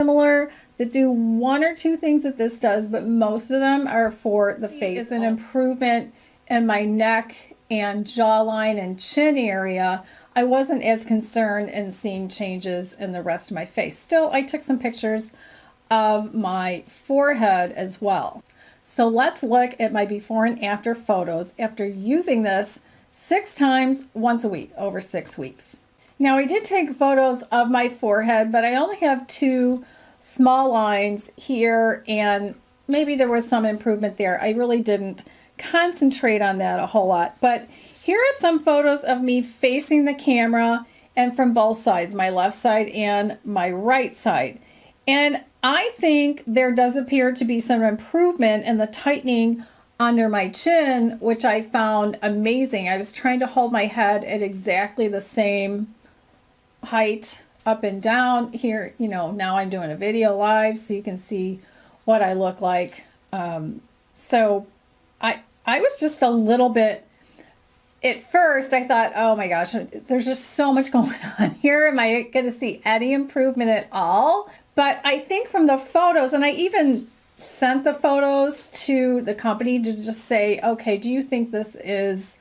similar that do one or two things that this does, but most of them are for the face. It's an improvement in my neck and jawline and chin area. I wasn't as concerned in seeing changes in the rest of my face. Still, I took some pictures of my forehead as well. So let's look at my before and after photos after using this 6 times once a week over 6 weeks. Now I did take photos of my forehead, but I only have 2 small lines here, and maybe there was some improvement there. I really didn't concentrate on that a whole lot. But here are some photos of me facing the camera and from both sides, my left side and my right side. And I think there does appear to be some improvement in the tightening under my chin, which I found amazing. I was trying to hold my head at exactly the same height up and down here. You know, now I'm doing a video live so you can see what I look like. So I was just a little bit, at first I thought, oh my gosh, there's just so much going on here. Am I going to see any improvement at all? But I think from the photos, and I even sent the photos to the company to just say, okay, do you think this is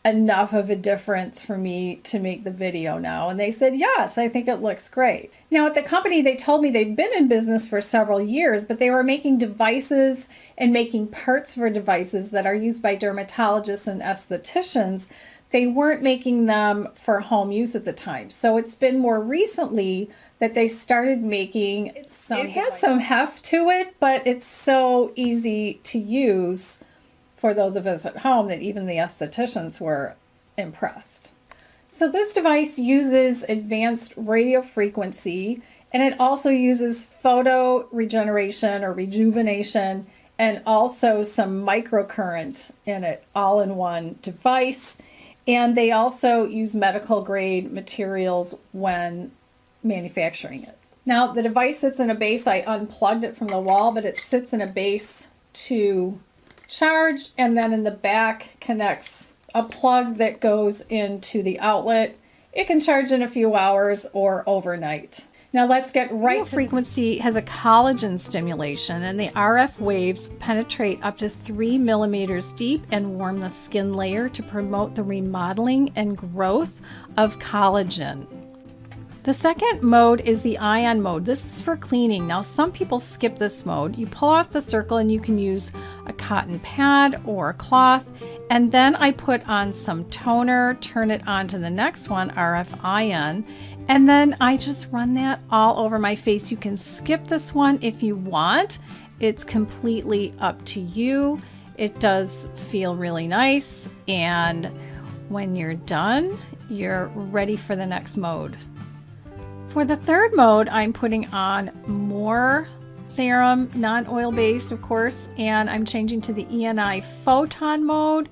enough of a difference for me to make the video now? And they said, yes, I think it looks great. Now at the company, they told me they've been in business for several years, but they were making devices and making parts for devices that are used by dermatologists and estheticians. They weren't making them for home use at the time. So it's been more recently that they started making it has some heft to it, but it's so easy to use for those of us at home that even the estheticians were impressed. So this device uses advanced radio frequency, and it also uses photo regeneration or rejuvenation, and also some microcurrent in it, all in one device. And they also use medical grade materials when manufacturing it. Now the device sits in a base. I unplugged it from the wall, but it sits in a base to charge, and then in the back connects a plug that goes into the outlet. It can charge in a few hours or overnight. Now let's get right to frequency. Has a collagen stimulation, and the RF waves penetrate up to 3 millimeters deep and warm the skin layer to promote the remodeling and growth of collagen. The second mode is the ion mode. This is for cleaning. Now some people skip this mode. You pull off the circle and you can use a cotton pad or a cloth, and then I put on some toner, turn it on to the next one, RF ion, and then I just run that all over my face. You can skip this one if you want. It's completely up to you. It does feel really nice, and when you're done, you're ready for the next mode. For the third mode, I'm putting on more serum, non-oil based, of course, and I'm changing to the ENI photon mode.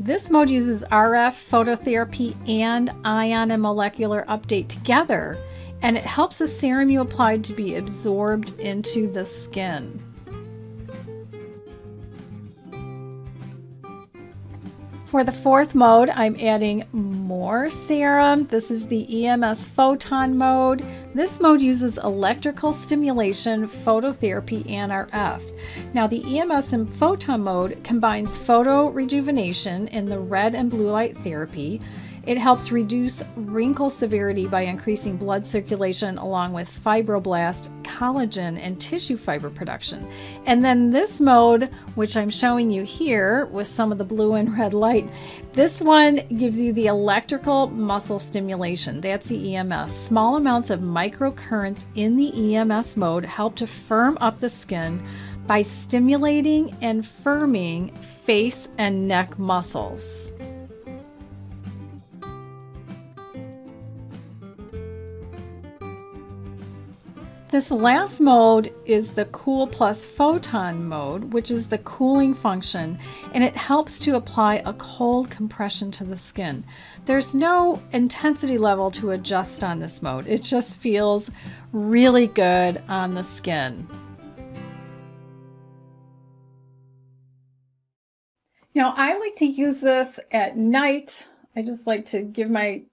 This mode uses RF, phototherapy, and ion and molecular update together, and it helps the serum you applied to be absorbed into the skin. For the fourth mode, I'm adding more serum. This is the EMS photon mode. This mode uses electrical stimulation, phototherapy, and RF. Now the EMS and photon mode combines photo rejuvenation in the red and blue light therapy. It helps reduce wrinkle severity by increasing blood circulation along with fibroblast, collagen, and tissue fiber production. And then this mode, which I'm showing you here with some of the blue and red light, this one gives you the electrical muscle stimulation. That's the EMS. Small amounts of microcurrents in the EMS mode help to firm up the skin by stimulating and firming face and neck muscles. This last mode is the Cool Plus Photon mode, which is the cooling function, and it helps to apply a cold compression to the skin. There's no intensity level to adjust on this mode. It just feels really good on the skin. Now, I like to use this at night. I just like to give my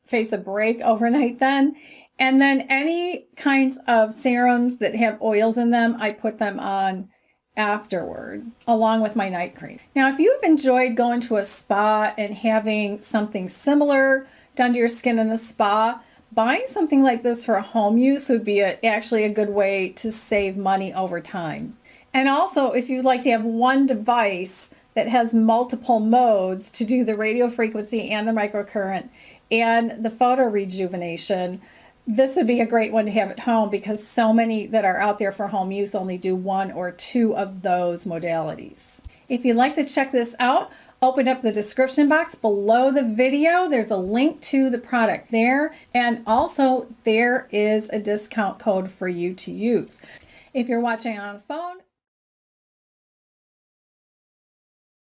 face a break overnight then. And then any kinds of serums that have oils in them, I put them on afterward, along with my night cream. Now, if you've enjoyed going to a spa and having something similar done to your skin in a spa, buying something like this for home use would be actually a good way to save money over time. And also, if you'd like to have one device that has multiple modes to do the radio frequency and the microcurrent and the photo rejuvenation, this would be a great one to have at home, because so many that are out there for home use only do one or two of those modalities. If you'd like to check this out, open up the description box below the video. There's a link to the product there. And also there is a discount code for you to use. If you're watching on a phone,